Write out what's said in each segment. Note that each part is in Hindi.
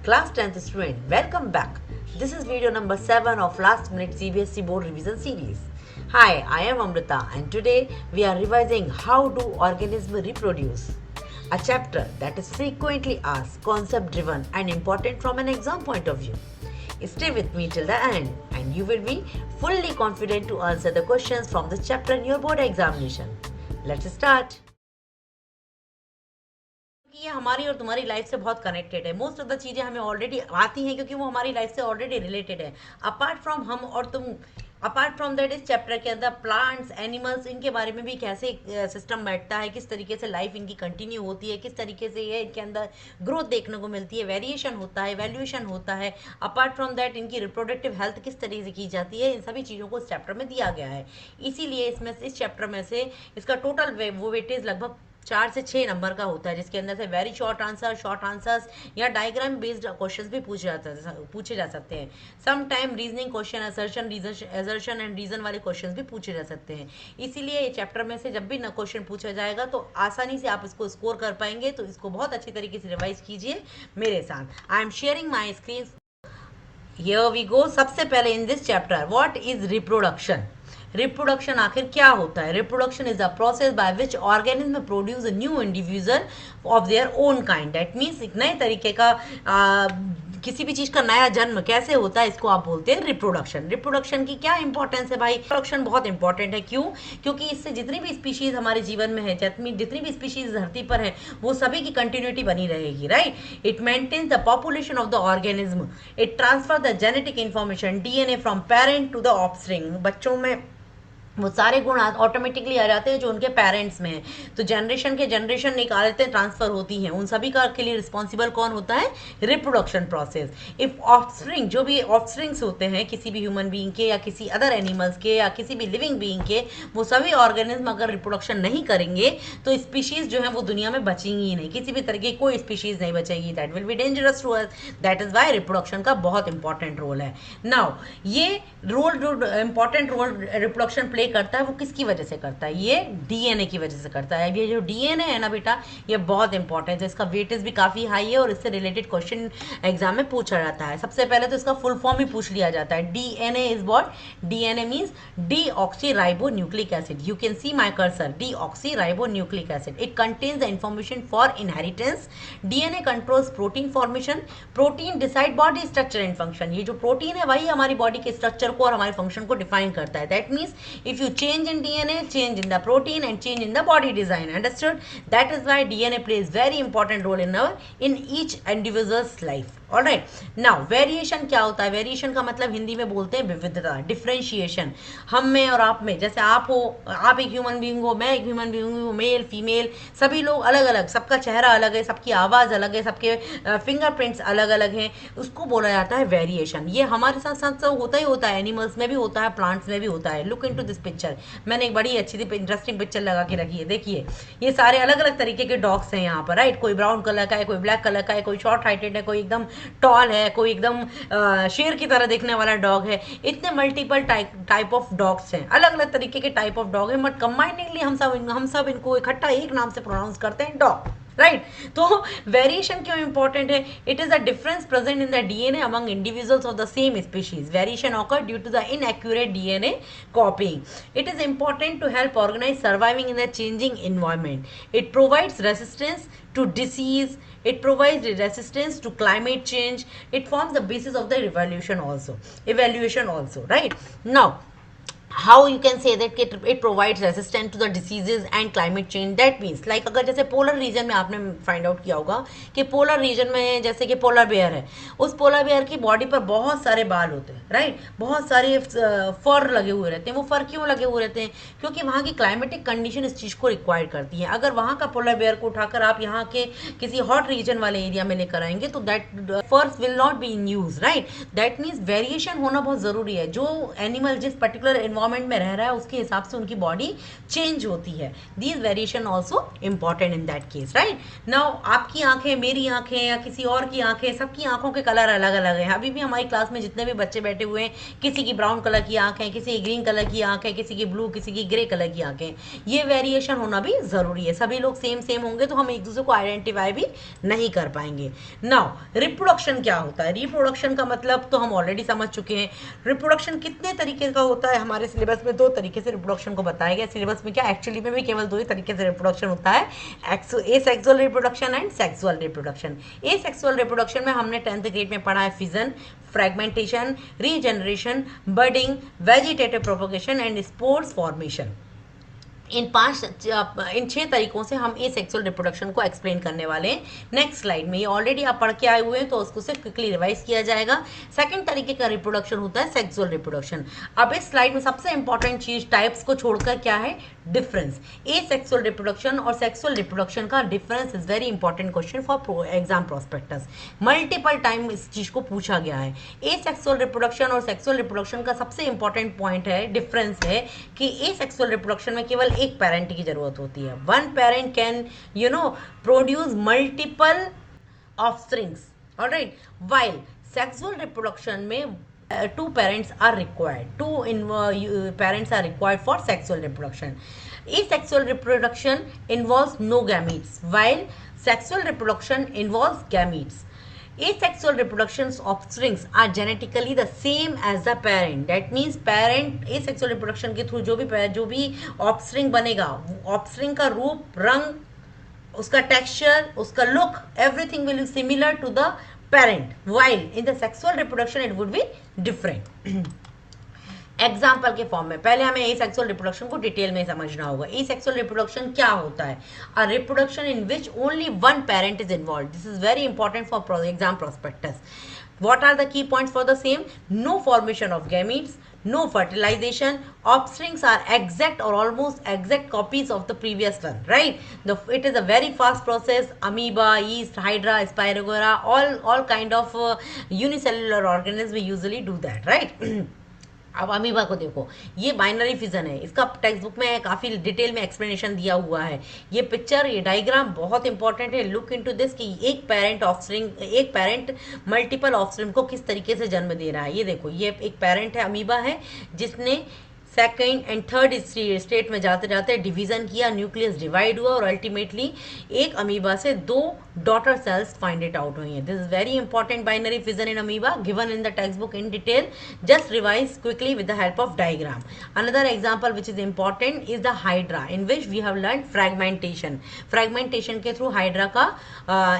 Class 10th student, welcome back. This is video number 7 of last minute CBSE board revision series. Hi, I am Amrita and today we are revising how do organisms reproduce. A chapter that is frequently asked, concept driven and important from an exam point of view. Stay with me till the end and you will be fully confident to answer the questions from this chapter in your board examination. Let's start. ये हमारी और तुम्हारी लाइफ से बहुत कनेक्टेड है. मोस्ट ऑफ द चीज़ें हमें ऑलरेडी आती हैं क्योंकि वो हमारी लाइफ से ऑलरेडी रिलेटेड है. अपार्ट फ्रॉम हम और तुम, अपार्ट फ्रॉम दैट, इस चैप्टर के अंदर प्लांट्स, एनिमल्स, इनके बारे में भी कैसे सिस्टम बैठता है, किस तरीके से लाइफ इनकी कंटिन्यू होती है, किस तरीके से ये इनके अंदर ग्रोथ देखने को मिलती है, वेरिएशन होता है, वैल्यूएशन होता है. अपार्ट फ्रॉम दैट इनकी रिप्रोडक्टिव हेल्थ किस तरीके से की जाती है, इन सभी चीज़ों को इस चैप्टर में दिया गया है. इसीलिए इसमें से, इस चैप्टर में से इसका टोटल वो वेटेज लगभग 4 से 6 नंबर का होता है, जिसके अंदर से very short answer, short answers या डायग्राम बेस्ड क्वेश्चंस भी पूछे जा सकते हैं. Some time reasoning question, assertion and reason वाले क्वेश्चंस भी पूछे जा सकते हैं. इसीलिए ये चैप्टर में से जब भी न क्वेश्चन पूछा जाएगा तो आसानी से आप इसको स्कोर कर पाएंगे. तो इसको बहुत अच्छी तरीके से रिवाइज कीजिए मेरे साथ. I am sharing my screen. Here we go. सबसे पहले in this chapter, what is reproduction. Reproduction आखिर क्या होता है. Reproduction is a process by which organism produce a new individual of their own kind. That means एक नए तरीके का किसी भी चीज का नया जन्म कैसे होता है, इसको आप बोलते हैं रिप्रोडक्शन. रिप्रोडक्शन की क्या इंपॉर्टेंस है भाई. रिप्रोडक्शन बहुत इंपॉर्टेंट है. क्यों? क्योंकि इससे जितनी भी स्पीशीज हमारे जीवन में है, जितनी भी स्पीशीज धरती पर है, वो सभी की कंटिन्यूटी बनी रहेगी. Right. It maintains the population of the organism. It transfer the genetic information, DNA, from parent to the offspring. बच्चों में वो सारे गुण ऑटोमेटिकली आ जाते हैं जो उनके पेरेंट्स में है. तो जनरेशन के जनरेशन एक आदतें ट्रांसफर होती हैं. उन सभी का के लिए रिस्पॉन्सिबल कौन होता है? Reproduction process. इफ ऑफस्प्रिंग, जो भी ऑफस्प्रिंग्स होते हैं किसी भी ह्यूमन बीइंग के या किसी अदर एनिमल्स के या किसी भी लिविंग बीइंग के, वो सभी ऑर्गेनिज्म अगर रिप्रोडक्शन नहीं करेंगे तो स्पीशीज जो है वो दुनिया में बचेंगी ही नहीं. किसी भी तरह की कोई स्पीशीज नहीं बचेगी. That will be dangerous to us. That is why reproduction का बहुत इंपॉर्टेंट रोल है. नाउ ये रोल, जो इंपॉर्टेंट रोल रिप्रोडक्शन प्ले करता है, वो किसकी वजह से करता है? ये डीएनए की वजह से करता है. ये जो डीएनए है ना बेटा, ये बहुत इंपॉर्टेंट है. इसका वेटेज भी काफी हाई है और इससे रिलेटेड क्वेश्चन एग्जाम में पूछा जाता है. सबसे पहले तो इसका फुल फॉर्म ही पूछ लिया जाता है. DNA is what? DNA means deoxyribonucleic acid. You can see my cursor. Deoxyribonucleic acid. It contains the information for inheritance. DNA controls protein formation. Protein decide body structure and function. ये जो प्रोटीन है वही हमारी बॉडी के स्ट्रक्चर को और हमारे फंक्शन को डिफाइन करता है. That means if you change in DNA, change in the protein and change in the body design. Understood? That is why DNA plays very important role in each individual's life. Alright. Now variation क्या होता है? वेरिएशन का मतलब हिंदी में बोलते हैं विविधता, डिफरेंशिएशन. हम में और आप में, जैसे आप हो, आप एक ह्यूमन बीइंग हो, मैं एक ह्यूमन बीइंग हूँ, मेल फीमेल सभी लोग अलग अलग, सबका चेहरा अलग है, सबकी आवाज़ अलग है, सबके फिंगरप्रिंट्स अलग अलग हैं. उसको बोला जाता है वेरिएशन. ये हमारे साथ साथ तो होता ही होता है. एनिमल्स में भी होता है, प्लांट्स में भी होता है. Look into this picture. मैंने एक बड़ी अच्छी सी इंटरेस्टिंग पिक्चर लगा के रखी है. देखिए, ये सारे अलग अलग तरीके के डॉग्स हैं यहाँ पर. राइट. कोई ब्राउन कलर का है, कोई ब्लैक कलर का है, कोई शॉर्ट हाइटेड है, कोई एकदम टॉल है, कोई एकदम शेर की तरह दिखने वाला डॉग है. इतने मल्टीपल टाइप ऑफ डॉग्स हैं, अलग अलग तरीके के टाइप ऑफ डॉग हैं, बट कंबाइनिंगली हम सब इनको इकट्ठा एक नाम से प्रोनाउंस करते हैं, डॉग. राइट. तो वेरिएशन क्यों इंपॉर्टेंट है? It is a difference present in the DNA among individuals of the same species. Variation occur due to the inaccurate DNA copying. It is important to help organise surviving in the changing environment. It provides resistance to disease. It provides resistance to climate change. It forms the basis of the evaluation also. Right. Now how you can say that it provides resistance to the diseases and climate change. That means like अगर जैसे पोलर रीजन में आपने फाइंड आउट किया होगा कि पोलर रीजन में जैसे कि पोलर बेयर है, उस पोलर बेयर की बॉडी पर बहुत सारे बाल होते हैं. राइट. बहुत सारे फर लगे हुए रहते हैं. वो फर क्यों लगे हुए रहते हैं? क्योंकि वहाँ की क्लाइमेटिक कंडीशन इस चीज़ को रिक्वायर करती है. अगर वहाँ का पोलर बेयर को उठाकर आप यहाँ के किसी हॉट रीजन वाले एरिया में लेकर आएंगे तो दैट फर्स will not be in use. Right. That means variation होना बहुत ज़रूरी है. जो एनिमल जिस पर्टिकुलर एनवायरमेंट में रह रहा है उसके हिसाब से उनकी बॉडी चेंज होती है. These variation also important in that case, right. Now आपकी आंखें, मेरी आंखें या किसी और की आंखें, सबकी आंखों के कलर अलग अलग हैं. अभी भी हमारी क्लास में जितने भी बच्चे बैठे हुए हैं, किसी की ब्राउन कलर की आंख है, किसी की ग्रीन कलर की आंख है, किसी की ब्लू, किसी की ग्रे कलर की आंखें. ये वेरिएशन होना भी जरूरी है. सभी लोग सेम सेम होंगे तो हम एक दूसरे को आइडेंटिफाई भी नहीं कर पाएंगे. नाउ रिप्रोडक्शन क्या होता है? रिप्रोडक्शन का मतलब तो हम ऑलरेडी समझ चुके हैं. रिप्रोडक्शन कितने तरीके का होता है? हमारे सिलेबस में 2 तरीके से रिप्रोडक्शन को बताया गया. सिलेबस में क्या, एक्चुअली में भी केवल 2 ही तरीके से रिप्रोडक्शन होता है, asexual reproduction and sexual reproduction. Asexual reproduction में हमने 10th ग्रेड में पढ़ा है fission, fragmentation, regeneration, budding, vegetative propagation and spores formation. इन 6 तरीकों से हम एसेक्सुअल रिप्रोडक्शन को एक्सप्लेन करने वाले हैं नेक्स्ट स्लाइड में. ये ऑलरेडी आप पढ़ के आए हुए हैं तो उसको सिर्फ क्विकली रिवाइज किया जाएगा. सेकंड तरीके का रिप्रोडक्शन होता है सेक्सुअल रिप्रोडक्शन. अब इस स्लाइड में सबसे इंपॉर्टेंट चीज टाइप्स को छोड़कर क्या है? डिफरेंस. एसेक्सुअल रिप्रोडक्शन और सेक्सुअल रिप्रोडक्शन का difference is very important question for exam prospectus. Multiple time इस चीज को पूछा गया है. एसेक्सुअल रिप्रोडक्शन और सेक्सुअल रिप्रोडक्शन का सबसे इंपॉर्टेंट पॉइंट है, डिफरेंस है कि एसेक्सुअल रिप्रोडक्शन में केवल एक पेरेंट की जरूरत होती है. One parent can produce multiple offsprings, alright. While sexual reproduction में 2 parents are required. 2 parents are required for sexual reproduction. Asexual reproduction involves no gametes, while sexual reproduction involves gametes. Asexual reproduction's offsprings are genetically the same as the parent. That means parent asexual reproduction के थ्रू जो भी offspring बनेगा, offspring का रूप, रंग, उसका टेक्सचर, उसका look, everything will be similar to the parent, while in the sexual reproduction it would be different. Example के फॉर्म में पहले हमें एसेक्सुअल रिप्रोडक्शन को डिटेल में समझना होगा. एसेक्सुअल रिप्रोडक्शन क्या होता है? A reproduction in which only one parent is involve. This is very important for exam prospects. What are the key points for the same? No formation of gametes, no fertilization, offsprings are exact or almost exact copies of the previous one, right? It is a very fast process. Amoeba, yeast, hydra, Spirogora, all kind of unicellular organisms we usually do that, right? अब अमीबा को देखो, ये बाइनरी फिजन है. इसका टेक्स्ट बुक में काफ़ी डिटेल में एक्सप्लेनेशन दिया हुआ है. ये पिक्चर, ये डायग्राम बहुत इंपॉर्टेंट है. लुक इनटू दिस कि एक पेरेंट मल्टीपल ऑफस्प्रिंग को किस तरीके से जन्म दे रहा है. ये देखो, ये एक पेरेंट है, अमीबा है, जिसने सेकेंड एंड थर्ड स्टेट में जाते जाते डिवीजन किया, न्यूक्लियस डिवाइड हुआ और अल्टीमेटली एक अमीबा से 2 daughter cells find it out हुई हैं. This is very important binary fission in amoeba given in the textbook in detail. Just revise quickly with the help of diagram. Another example which is important is the hydra, in which we have learn fragmentation. Fragmentation के थ्रू हाइड्रा का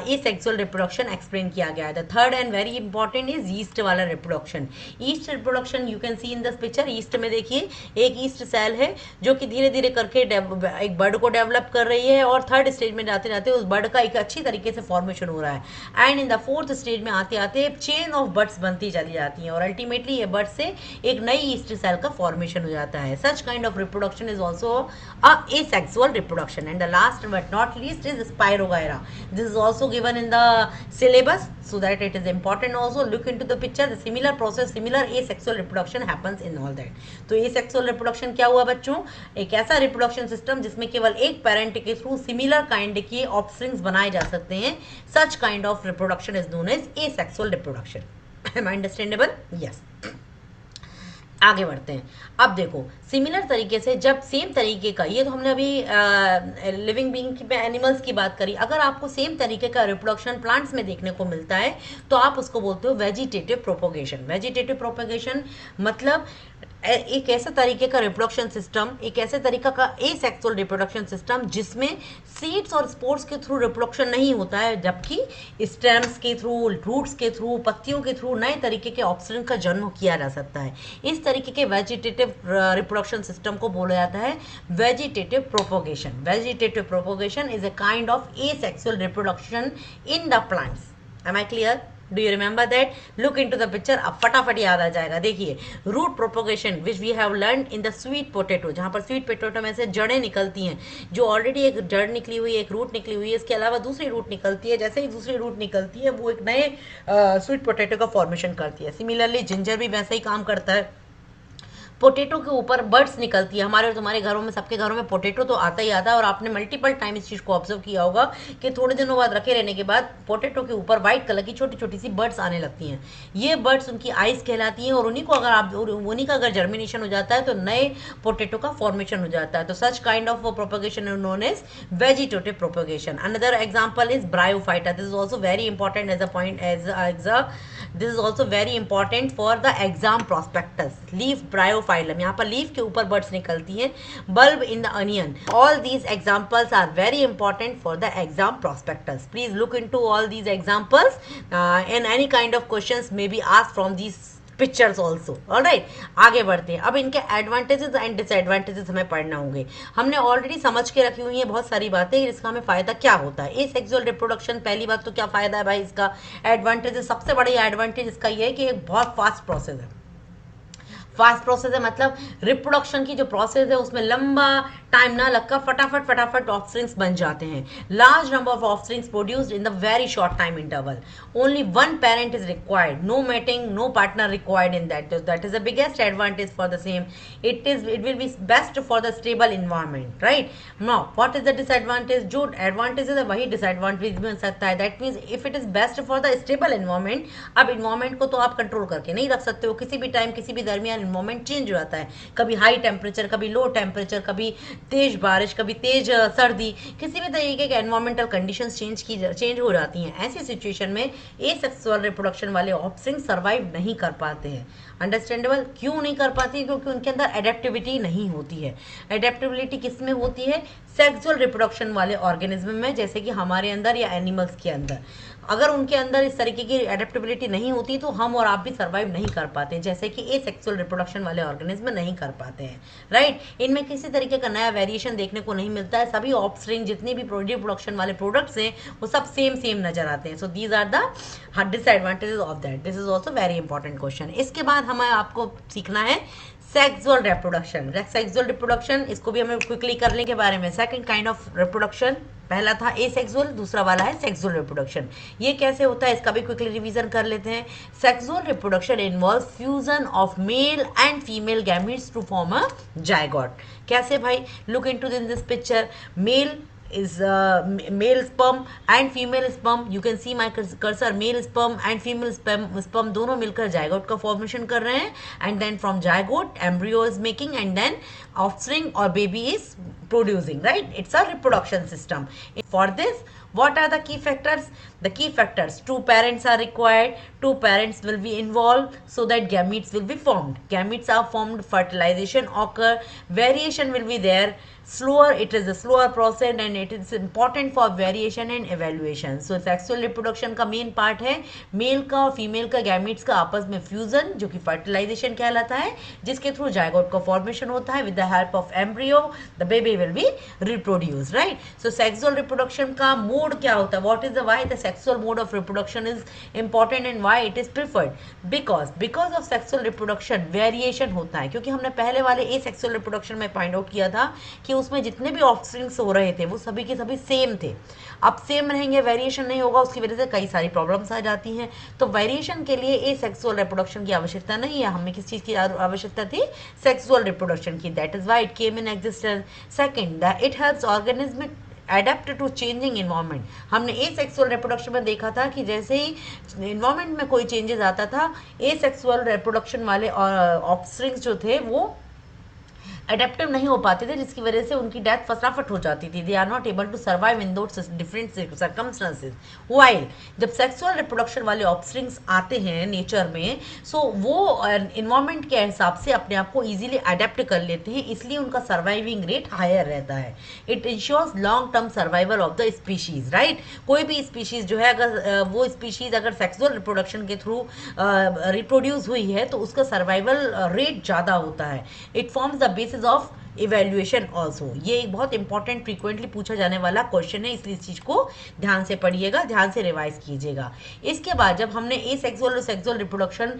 एसेक्सुअल रिप्रोडक्शन एक्सप्लेन किया गया है. The third and very important is yeast वाला reproduction. Yeast reproduction you can see in this picture. East में देखिए एक ईस्ट सेल है जो कि धीरे धीरे करके एक बर्ड को डेवलप कर रही है और थर्ड स्टेज में जाते जाते उस बर्ड का एक अच्छी तरीके से फॉर्मेशन हो रहा है. And in the fourth stage में आते आते चेन ऑफ बर्ड्स बनती चली जाती हैं और अल्टीमेटली ये बर्ड से एक नई ईस्ट सेल का फॉर्मेशन हो जाता है. सच kind of reproduction is also a asexual reproduction. And the last but not least is spirogyra. This is also given in the syllabus so that it is important also. Look into the picture. The similar process, similar asexual reproduction happens in all that. तो asexual reproduction क्या हुआ बच्चों? एक ऐसा रिप्रोडक्शन सिस्टम जिसमें केवल एक पेरेंट के थ्रू सिमिलर काइंड के ऑफस्प्रिंग्स बनाए जा सकते हैं. Such kind of reproduction is known as asexual reproduction. Am I understandable? Yes. आगे बढ़ते हैं. अब देखो, सिमिलर तरीके से जब सेम तरीके का, ये तो हमने अभी लिविंग बीइंग की एनिमल्स की बात करी, अगर आपको सेम तरीके का रिप्रोडक्शन प्लांट्स में देखने को मिलता है तो आप उसको बोलते हो वेजिटेटिव प्रोपोगेशन. वेजिटेटिव प्रोपोगेशन मतलब एक ऐसा तरीके का रिप्रोडक्शन सिस्टम, एक ऐसे तरीका का एसेक्सुअल रिप्रोडक्शन सिस्टम जिसमें सीड्स और स्पोर्स के थ्रू रिप्रोडक्शन नहीं होता है, जबकि स्टेम्स के थ्रू, रूट्स के थ्रू, पत्तियों के थ्रू नए तरीके के ऑफस्प्रिंग का जन्म किया जा सकता है. इस तरीके के वेजिटेटिव रिप्रोडक्शन सिस्टम को बोला जाता है vegetative propagation. Vegetative propagation is a kind of asexual reproduction in the plants. Am I clear? Do you remember that? Look into the picture. अब फटाफट याद आ जाएगा. देखिए, root propagation which we have learn in the sweet potato, जहाँ पर स्वीट पोटैटो में से जड़ें निकलती हैं, जो ऑलरेडी एक जड़ निकली हुई है, एक रूट निकली हुई है, इसके अलावा दूसरी रूट निकलती है. जैसे ही दूसरी रूट निकलती है वो एक नए स्वीट पोटैटो का फॉर्मेशन करती है. सिमिलरली जिंजर भी वैसे ही काम करता है. पोटैटो के ऊपर बर्ड्स निकलती है। हमारे और तुम्हारे घरों में, सबके घरों में पोटैटो तो आता ही आता है, और आपने मल्टीपल टाइम इस चीज़ को ऑब्जर्व किया होगा कि थोड़े दिनों बाद रखे रहने के बाद पोटैटो के ऊपर व्हाइट कलर की छोटी छोटी सी बर्ड्स आने लगती हैं। ये बर्ड्स उनकी आइज कहलाती हैं, और उन्हीं को अगर आप उन्हीं का अगर जर्मिनेशन हो जाता है तो नए पोटैटो का फॉर्मेशन हो जाता है। तो such kind of propagation is known as vegetative propagation. Another example is bryophyta. This is also very important as a point, this is also very important for the exam prospectus. Leaf bryophyllum, यहाँ पर लीफ के ऊपर बर्ड्स निकलती हैं। Bulb in the onion. All these examples are very important for the exam prospectus. Please look into all these examples and any kind of question may be asked from these pictures also. Alright, आगे बढ़ते हैं। अब इनके एडवांटेजेस एंड डिसएडवांटेजेस हमें पढ़ना होंगे। हमने ऑलरेडी समझ के रखी हुई है बहुत सारी बातें, इसका हमें फायदा क्या होता है। ए सेक्सुअल रिप्रोडक्शन, पहली बात तो क्या फायदा है भाई इसका। एडवांटेजेस, सबसे बड़ी एडवांटेज इसका ये है कि एक बहुत फास्ट प्रोसेस है। फास्ट प्रोसेस है मतलब रिप्रोडक्शन की जो प्रोसेस है उसमें लंबा टाइम ना लगकर फटाफट फटाफट ऑफस्प्रिंग्स बन जाते हैं। Large number of offsprings produced in the very short time interval. Only one parent is required, no mating, no partner required in that is the biggest advantage for the same. It will be best for the stable environment, right. Now what is the disadvantage. जो एडवांटेज है वही डिसएडवांटेज भी हो सकता है। That means if it is best for the stable environment, अब इन्वायरमेंट को तो आप कंट्रोल करके नहीं रख सकते हो, किसी भी टाइम किसी भी दरमियान इन्वायरमेंट चेंज हो जाता है। कभी हाई टेम्परेचर, कभी लो टेम्परेचर, कभी तेज बारिश, कभी तेज सर्दी, किसी भी तरीके के एनवायरमेंटल कंडीशंस चेंज हो जाती हैं। ऐसी सिचुएशन में एसेक्सुअल रिप्रोडक्शन वाले ऑफस्प्रिंग सर्वाइव नहीं कर पाते हैं। अंडरस्टैंडेबल। क्यों नहीं कर पाती? क्योंकि उनके अंदर एडेप्टिविटी नहीं होती है। एडेप्टिबिलिटी किस में होती है? सेक्सुअल रिप्रोडक्शन वाले ऑर्गेनिज्म में, जैसे कि हमारे अंदर या एनिमल्स के अंदर। अगर उनके अंदर इस तरीके की एडेप्टेबिलिटी नहीं होती तो हम और आप भी सर्वाइव नहीं कर पाते, जैसे कि एसेक्सुअल रिप्रोडक्शन वाले ऑर्गेनिज्म नहीं कर पाते हैं, राइट। इनमें किसी तरीके का नया वेरिएशन देखने को नहीं मिलता है। सभी ऑफस्प्रिंग जितने भी रिप्रोडक्शन वाले प्रोडक्ट्स हैं वो सब सेम नजर आते हैं। So these are the disadvantages of that. This is also very important question. इसके बाद हमें आपको सीखना है सेक्सुअल रिप्रोडक्शन। सेक्सुअल रिप्रोडक्शन, इसको भी हमें क्विकली करने के बारे में। सेकंड काइंड ऑफ रिप्रोडक्शन, पहला था एसेक्सुअल, दूसरा वाला है सेक्सुअल रिप्रोडक्शन। ये कैसे होता है इसका भी क्विकली रिवीजन कर लेते हैं। Sexual reproduction involve fusion of male and female gametes to form a zygote. कैसे भाई? Look into this picture. Male is male sperm and female sperm. You can see my cursor. Male sperm and female sperm दोनों मिलकर जायगोट का फॉर्मेशन कर रहे हैं, and then from zygote embryo is making, and then offspring or baby is producing, right? It's a reproduction system. For this, what are the key factors? The key factors: two parents are required, two parents will be involved so that gametes will be formed. Gametes are formed, fertilization occur, variation will be there. Slower, it is a slower process and it is important for variation and evaluation. So sexual reproduction का मेन पार्ट है मेल का और फीमेल का गैमीट्स का आपस में फ्यूजन, जो कि फर्टिलाइजेशन कहलाता है, जिसके थ्रू जायगोट का फॉर्मेशन होता है। With the help of embryo the baby will be reproduce, right. So sexual reproduction का मोड क्या होता है? What is the why the sexual mode of reproduction is important and why it is preferred? Because of sexual reproduction variation होता है। क्योंकि हमने पहले वाले ए सेक्सुअल रिप्रोडक्शन में फाइंड आउट किया था कि उसमें जितने भी ऑफस्प्रिंग्स हो रहे थे वो सभी के सभी सेम थे। अब सेम रहेंगे, वेरिएशन नहीं होगा, उसकी वजह से कई सारी प्रॉब्लम्स आ जाती हैं। तो वेरिएशन के लिए ए सेक्सुअल रिप्रोडक्शन की आवश्यकता नहीं है। हमें किस चीज़ की आवश्यकता थी? सेक्सुअल रिप्रोडक्शन की। That is why it came in existence. Second, it helps organism adapt to changing environment. हमने ए सेक्सुअल रिप्रोडक्शन में देखा था कि जैसे ही इन्वायरमेंट में कोई चेंजेस आता था, ए सेक्सुअल रिप्रोडक्शन वाले ऑफस्प्रिंग्स जो थे वो अडेप्टिव नहीं हो पाते थे, जिसकी वजह से उनकी डेथ फटाफट हो जाती थी। They are not able to survive in those different circumstances. While जब सेक्सुअल रिप्रोडक्शन वाले ऑफस्प्रिंग्स आते हैं नेचर में, सो वो इन्वायरमेंट के हिसाब से अपने आप को इजीली अडेप्ट कर लेते हैं, इसलिए उनका सर्वाइविंग रेट हायर रहता है। It ensures long term survival of the species, right. कोई भी स्पीशीज जो है, अगर वो स्पीशीज अगर सेक्सुअल रिप्रोडक्शन के थ्रू रिप्रोड्यूस हुई है तो उसका सर्वाइवल रेट ज़्यादा होता है। It forms the basis of evolution also. ये एक बहुत इंपॉर्टेंट फ्रीक्वेंटली पूछा जाने वाला क्वेश्चन है, इसलिए इस चीज को ध्यान से पढ़िएगा, ध्यान से रिवाइज कीजिएगा। इसके बाद जब हमने एसेक्सुअल और सेक्सुअल रिप्रोडक्शन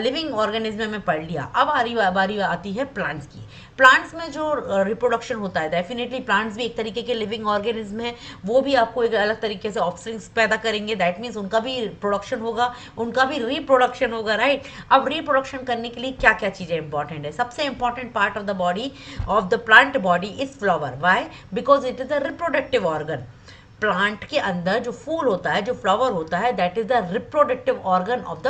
लिविंग ऑर्गेनिज्म में पढ़ लिया, अब बारी आती है प्लांट्स की। प्लांट्स में जो रिप्रोडक्शन होता है, डेफिनेटली प्लांट्स भी एक तरीके के लिविंग ऑर्गेनिज्म है, वो भी आपको एक अलग तरीके से ऑफस्प्रिंग्स पैदा करेंगे, दैट मीन्स उनका भी प्रोडक्शन होगा, उनका भी रिप्रोडक्शन होगा, राइट। अब रिप्रोडक्शन करने के लिए क्या क्या चीजें इंपॉर्टेंट है? सबसे important part of the body of the plant body is flower. Why? Because it is a reproductive organ. Plant के अंदर जो फूल होता है, जो फ्लावर होता है, that is the reproductive organ of the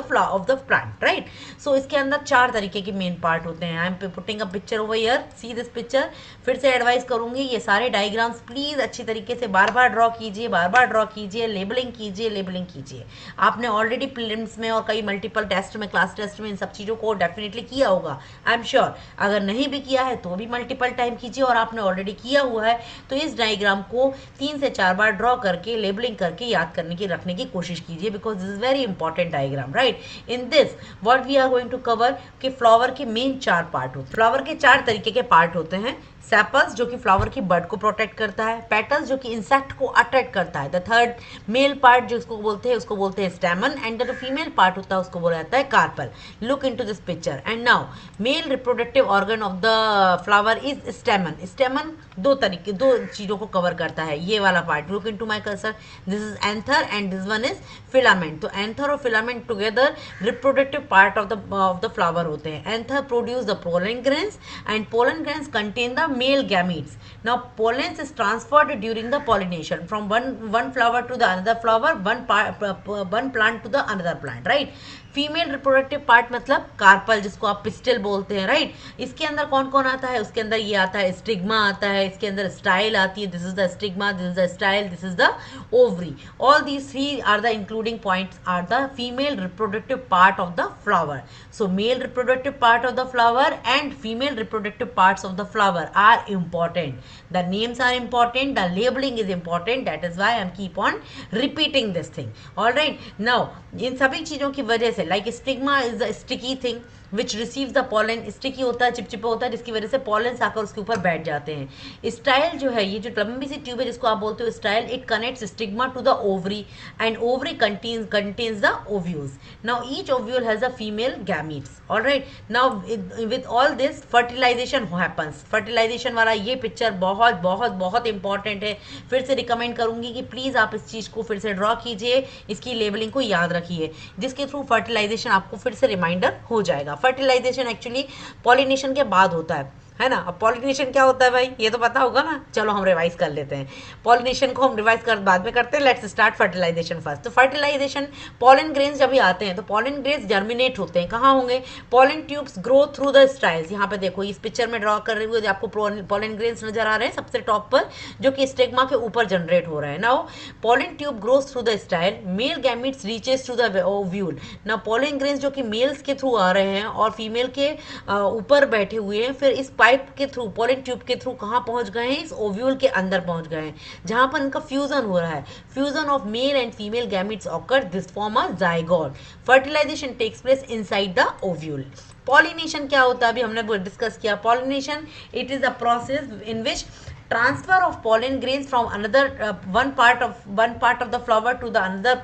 plant, right. So इसके अंदर 4 तरीके के मेन पार्ट होते हैं। I am putting a picture over here, see this picture. फिर से एडवाइस करूंगी, ये सारे डायग्राम्स प्लीज अच्छी तरीके से बार बार ड्रॉ कीजिए, बार बार ड्रॉ कीजिए, लेबलिंग कीजिए, लेबलिंग कीजिए। आपने ऑलरेडी प्रीलिम्स में और कई मल्टीपल टेस्ट में, क्लास टेस्ट में इन सब चीज़ों को डेफिनेटली किया होगा, आई एम श्योर। अगर नहीं भी किया है तो भी मल्टीपल टाइम कीजिए, और आपने ऑलरेडी किया हुआ है तो इस डायग्राम को 3 से 4 बार ड्रॉ करके, लेबलिंग करके याद करने की, रखने की कोशिश कीजिए, because this is very important diagram, right. In this what we are going to cover कि फ्लावर के मेन 4 पार्ट होते हैं। फ्लावर के 4 तरीके के पार्ट होते हैं। सेपल्स जो कि फ्लावर की बड को प्रोटेक्ट करता है, पेटल्स जो कि इंसेक्ट को अट्रैक्ट करता है, द थर्ड मेल पार्ट जो उसको बोलते हैं स्टेमन, एंड जो फीमेल पार्ट होता है उसको बोला जाता है carpel. Look into this picture and now male reproductive organ of the flower is stamen. Stamen 2 चीजों को कवर करता है, ये वाला part. Look into my cursor, this is anther and this one is filament. तो एंथर और filament together reproductive part of the flower होते हैं। Anther produce the pollen grains and pollen grains contain the male gametes. Now pollen is transferred during the pollination from one flower to the another flower, one plant to the another plant, right? Female reproductive part मतलब कार्पल, जिसको आप पिस्टल बोलते हैं, राइट। इसके अंदर कौन कौन आता है? उसके अंदर ये आता है स्टिग्मा आता है, इसके अंदर स्टाइल आती है, this is the stigma, this is the style, this is the ovary. All these 3 are the including points are the female reproductive part of the flower. So male reproductive part of the flower and female reproductive parts of the flower are important. The names are important, the labeling is important, that is why I am keep on repeating this thing. All right, now इन सभी चीजों की वजह से, like stigma is a sticky thing which receives the pollen, sticky होता है, चिपचिपा होता है, जिसकी वजह से pollen आकर उसके ऊपर बैठ जाते हैं। स्टाइल जो है, ये जो लंबी सी ट्यूब है जिसको आप बोलते हो style, it connects stigma to the ovary and ovary contains the ovules. Now each ovule has a female gametes. All right, now with all this fertilization happens. fertilization वाला ये पिक्चर बहुत बहुत बहुत इंपॉर्टेंट है। फिर से रिकमेंड करूंगी कि प्लीज आप इस चीज को फिर से ड्रॉ कीजिए, इसकी लेबलिंग को याद रखिए, जिसके थ्रू फर्टिलाइजेशन आपको फिर से रिमाइंडर हो जाएगा। फर्टिलाइजेशन एक्चुअली पॉलिनेशन के बाद होता है ना। अब पॉलिनेशन क्या होता है भाई, ये तो पता होगा ना। चलो हम रिवाइज कर लेते हैं, पॉलिनेशन को हम रिवाइज कर बाद में करते हैं। Let's start fertilisation first. तो फर्टिलाइजेशन, पोलन ग्रेन्स जब भी आते हैं तो पोलन ग्रेन्स जर्मिनेट होते हैं, कहाँ होंगे? Pollen tubes grow through the styles. यहाँ पे देखो इस पिक्चर में ड्रॉ कर रही हूँ, आपको पोलन ग्रेन्स नजर आ रहे हैं सबसे टॉप पर, जो कि स्टिग्मा के ऊपर जनरेट हो रहे हैं। Now pollen tube grows through the style, male gametes reaches through the ovule. Now pollen grains जो कि मेल्स के थ्रू आ रहे हैं और फीमेल के ऊपर बैठे हुए हैं, फिर इस पाइप के थ्रू, पोलन ट्यूब के थ्रू कहां पहुंच गए हैं? इस ओव्यूल के अंदर पहुंच गए हैं, जहां पर इनका फ्यूजन हो रहा है। Fusion of male and female gametes occur, this form a zygote. Fertilisation takes place inside the ovule. Pollination क्या होता है अभी हमने डिस्कस किया। Pollination it is a process in which transfer of pollen grains from another one part of the flower to the another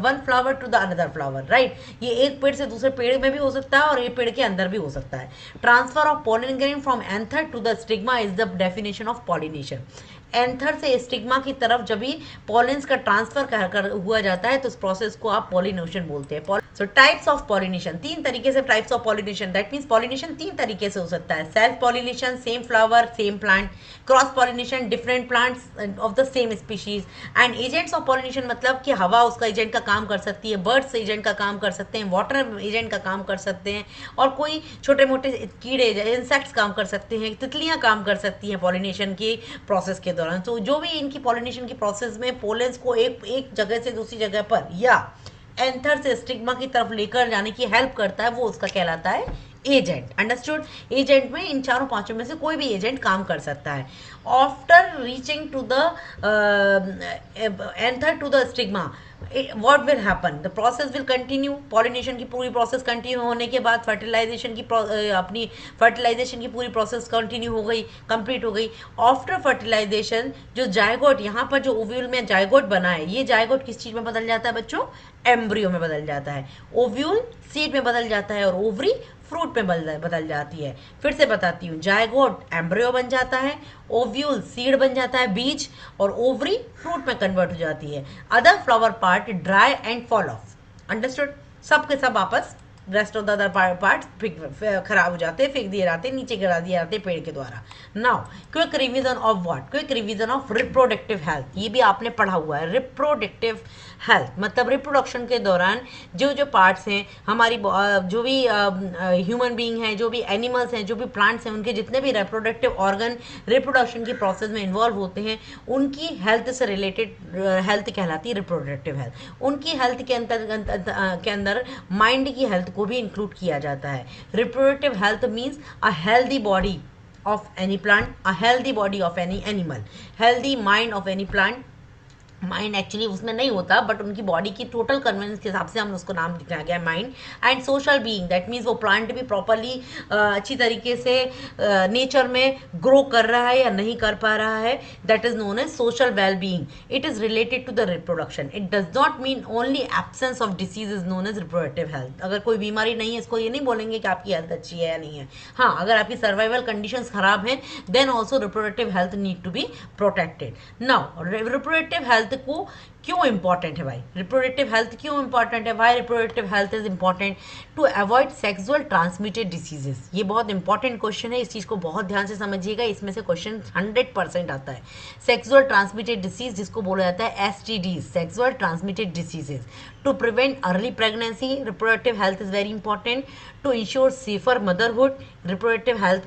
one flower to the another flower, right। ये एक पेड़ से दूसरे पेड़ में भी हो सकता है और एक पेड़ के अंदर भी हो सकता है। Transfer of pollen grain from anther to the stigma is the definition of pollination। Anther से स्टिग्मा की तरफ जब भी पॉलेंस का ट्रांसफर हुआ जाता है तो उस प्रोसेस को आप पॉलिनेशन बोलते हैं। सो टाइप्स ऑफ पॉलिनेशन, 3 तरीके से types of pollination, that means pollination 3 तरीके से हो सकता है। Self pollination, same flower same plant. Cross pollination, different plants of the same species. And agents of pollination मतलब कि हवा उसका एजेंट का काम कर सकती है, बर्ड्स एजेंट का काम कर सकते हैं, वाटर एजेंट का काम कर सकते हैं, और कोई छोटे मोटे कीड़े इंसेक्ट्स काम कर सकते हैं, तितलियां काम कर सकती हैं पॉलिनेशन के प्रोसेस के दौरान। तो जो भी इनकी पॉलिनेशन की प्रोसेस में पोलेंस को एक जगह से दूसरी जगह पर या एंथर से स्टिग्मा की तरफ लेकर जाने की हेल्प करता है, वो उसका कहलाता है एजेंट। अंडरस्टूड। एजेंट में इन 4-5 में से कोई भी एजेंट काम कर सकता है। After reaching to the anther to the stigma, what will happen, the process will continue, pollination की पूरी प्रोसेस कंटिन्यू होने के बाद फर्टिलाइजेशन की अपनी फर्टिलाइजेशन की पूरी प्रोसेस कंटिन्यू हो गई, कंप्लीट हो गई। आफ्टर फर्टिलाइजेशन जो जायगोट, यहाँ पर जो ओव्यूल में जायगोट बना है, ये जायगोट किस चीज में बदल जाता है बच्चों? एम्ब्रियो में बदल जाता है। ओव्यूल सीड में बदल जाता है और ओवरी फ्रूट में बदल जाती है। फिर से बताती हूँ, जायगोट एम्ब्रियो बन जाता है, ओव्यूल सीड बन जाता है बीज, और ओवरी फ्रूट में कन्वर्ट हो जाती है। Other flower part dry and fall of. Understood? सब के सब वापस rest of the other part खराब हो जाते हैं, फेंक दिए जाते हैं, नीचे गिरा दिए जाते हैं पेड़ के द्वारा। Now quick revision of what? Quick revision of reproductive health. ये भी आपने पढ़ा हुआ है। रिप्रोडक्टिव हेल्थ मतलब रिप्रोडक्शन के दौरान जो जो पार्ट्स हैं हमारी, जो भी ह्यूमन बीइंग हैं, जो भी एनिमल्स हैं, जो भी प्लांट्स हैं, उनके जितने भी रिप्रोडक्टिव ऑर्गन रिप्रोडक्शन की प्रोसेस में इन्वॉल्व होते हैं, उनकी हेल्थ से रिलेटेड हेल्थ कहलाती है रिप्रोडक्टिव हेल्थ। उनकी हेल्थ के अंदर माइंड की हेल्थ को भी इंक्लूड किया जाता है। Reproductive health means a healthy body of any plant, a healthy body of any animal, healthy mind of any plant। Mind actually उसमें नहीं होता, बट उनकी बॉडी की टोटल कन्वेंस के हिसाब से हम उसको नाम दिखाया गया mind. And social being, that means वो प्लांट भी प्रॉपरली अच्छी तरीके से नेचर में ग्रो कर रहा है या नहीं कर पा रहा है, that is known as social well being. It is related to the reproduction. It does not mean only absence of disease is known as reproductive health. अगर कोई बीमारी नहीं है, इसको ये नहीं बोलेंगे कि आपकी हेल्थ अच्छी है या नहीं है। हाँ, अगर आपकी सर्वाइवल कंडीशंस खराब हैं, then also reproductive health need to be protected. Now reproductive health को क्यों इंपॉर्टेंट है भाई? रिप्रोडक्टिव हेल्थ क्यों इंपॉर्टेंट है? Why reproductive health is important? To avoid sexual transmitted diseases. ये बहुत इंपॉर्टेंट क्वेश्चन है, इस चीज को बहुत ध्यान से समझिएगा, इसमें से क्वेश्चन 100% आता है। सेक्सुअल ट्रांसमिटेड डिसीज जिसको बोला जाता है STDs, sexual transmitted diseases. To prevent early pregnancy, reproductive health is very important. To ensure safer motherhood, reproductive health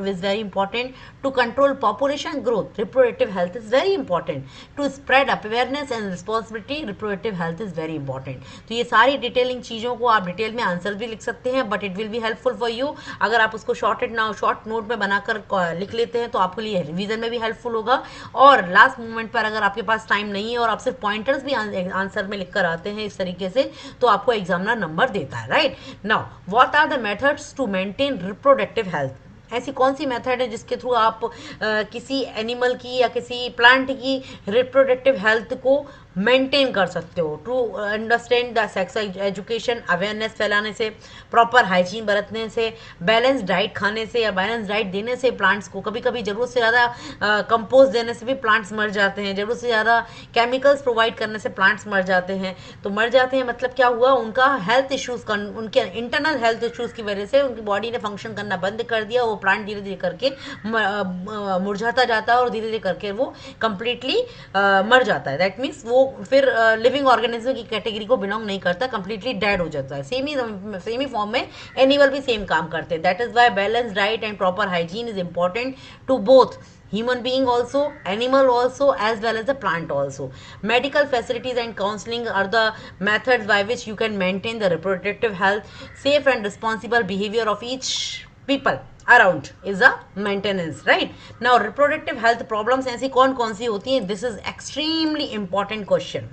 is very important. To control population growth, reproductive health is very important. To spread awareness and responsibility, reproductive health is very important. तो ये सारी डिटेलिंग चीज़ों को आप डिटेल में आंसर भी लिख सकते हैं, but it will be helpful for you. अगर आप उसको शॉर्ट नोट में बनाकर लिख लेते हैं तो आपके लिए रिवीजन में भी हेल्पफुल होगा। और लास्ट मोमेंट पर अगर आपके पास टाइम नहीं है और आप सिर्फ पॉइंटर्स भी आंसर में लिख कर आते हैं इस तरीके से, तो आपको एग्जामिनर नंबर देता है, right? Now what are the methods to maintain reproductive health? ऐसी कौन सी मेथड है जिसके थ्रू आप किसी एनिमल की या किसी प्लांट की रिप्रोडक्टिव हेल्थ को मेंटेन कर सकते हो? To understand the sex education, awareness फैलाने से, प्रॉपर हाइजीन बरतने से, बैलेंस डाइट खाने से या बैलेंस डाइट देने से प्लांट्स को। कभी कभी ज़रूरत से ज़्यादा कंपोस्ट देने से भी प्लांट्स मर जाते हैं, ज़रूरत से ज़्यादा केमिकल्स प्रोवाइड करने से प्लांट्स मर जाते हैं। तो मर जाते हैं मतलब क्या हुआ? उनका हेल्थ इश्यूज़, उनके इंटरनल हेल्थ इश्यूज़ की वजह से उनकी बॉडी ने फंक्शन करना बंद कर दिया। वो प्लांट धीरे धीरे करके मुरझाता जाता है और धीरे धीरे करके वो कंप्लीटली मर जाता है। दैट मीन्स वो फिर लिविंग ऑर्गेनिज्म की कैटेगरी को बिलोंग नहीं करता, कंप्लीटली डेड हो जाता है। सेम ही फॉर्म में एनिमल भी सेम काम करते हैं। That is why balance diet and proper hygiene is important to both human being also, animal also, as well as the plant also. Medical facilities and counseling are the methods by which you can maintain the reproductive health. Safe and responsible behavior of each people around is a maintenance, right? Now reproductive health problems ऐसी कौन कौन सी होती हैं? This is extremely important question.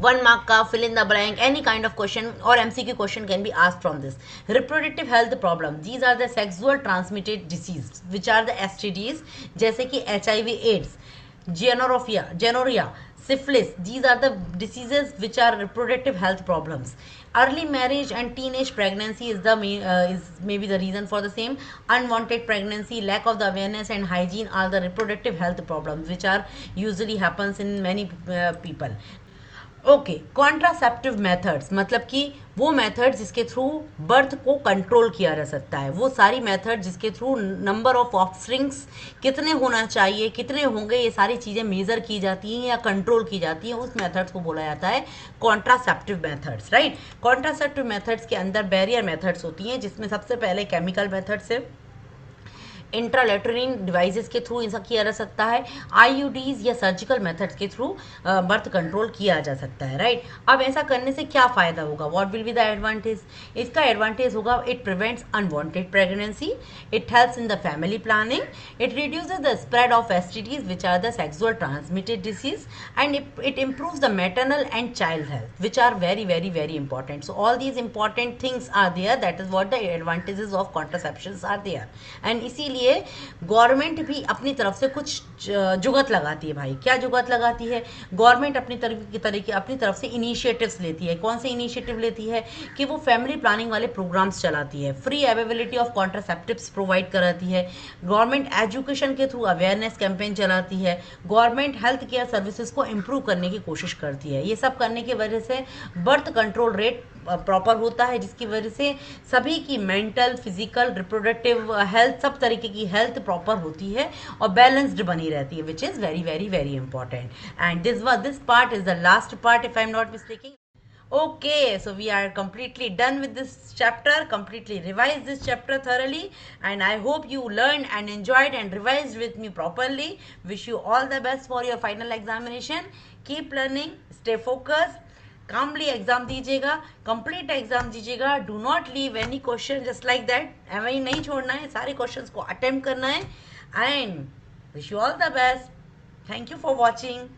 1 mark का fill in the blank, any kind of question or MCQ question can be asked from this. Reproductive health problem, these are the sexual transmitted disease which are the STDs, जैसे कि HIV AIDS, gonorrhea, syphilis. These are the diseases which are reproductive health problems. Early marriage and teenage pregnancy is maybe the reason for the same. Unwanted pregnancy, lack of the awareness and hygiene are the reproductive health problems which are usually happens in many people. Okay, contraceptive methods मतलब कि वो मेथड जिसके थ्रू बर्थ को कंट्रोल किया जा सकता है, वो सारी मेथड जिसके थ्रू नंबर ऑफ ऑफस्प्रिंग्स कितने होना चाहिए, कितने होंगे, ये सारी चीज़ें मेजर की जाती हैं या कंट्रोल की जाती हैं, उस मेथड्स को बोला जाता है contraceptive methods, right? Contraceptive methods के अंदर बैरियर मेथड्स होती हैं, जिसमें सबसे पहले केमिकल मेथड्स है। इंट्रालेटरिन डिवाइसेस के थ्रू इनसा किया जा सकता है, आईयूडीज या सर्जिकल मेथड्स के थ्रू बर्थ कंट्रोल किया जा सकता है, राइट। अब ऐसा करने से क्या फायदा होगा, what will be the advantage? इसका एडवांटेज होगा, it prevents unwanted pregnancy, it helps in the family planning, it reduces the spread of STDs which are the sexual transmitted disease, and it improves the maternal and child health, which are very very very important. So all these important things are there, that is what the advantages of contraceptions are there. And इसीलिए गवर्नमेंट भी अपनी तरफ से कुछ जुगत लगाती है भाई। क्या जुगत लगाती है गवर्नमेंट? अपनी तरफ से इनिशिएटिव्स लेती है। कौन से इनिशिएटिव लेती है? कि वो फैमिली प्लानिंग वाले प्रोग्राम्स चलाती है, free availability of contraceptives provide कराती है, गवर्नमेंट एजुकेशन के थ्रू अवेयरनेस कैंपेन चलाती है, गवर्नमेंट हेल्थ केयर सर्विसेज को इम्प्रूव करने की कोशिश करती है। ये सब करने की वजह से बर्थ कंट्रोल रेट प्रॉपर होता है, जिसकी वजह से सभी की मेंटल, फिजिकल, रिप्रोडक्टिव हेल्थ, सब तरीके की हेल्थ प्रॉपर होती है और बैलेंस्ड बनी रहती है, which is very very very important. And this part is the last part, if I'm not mistaken. Okay, so we are completely done with this chapter, completely revised this chapter thoroughly, and I hope you learned and enjoyed and revised with me properly. Wish you all the best for your final examination. Keep learning, stay focused, calmly exam दीजिएगा, कंप्लीट एग्जाम दीजिएगा. Do not leave any question just like that, वही नहीं छोड़ना है, सारे क्वेश्चंस को अटेम्प्ट करना है. And wish you all the best. Thank you for watching.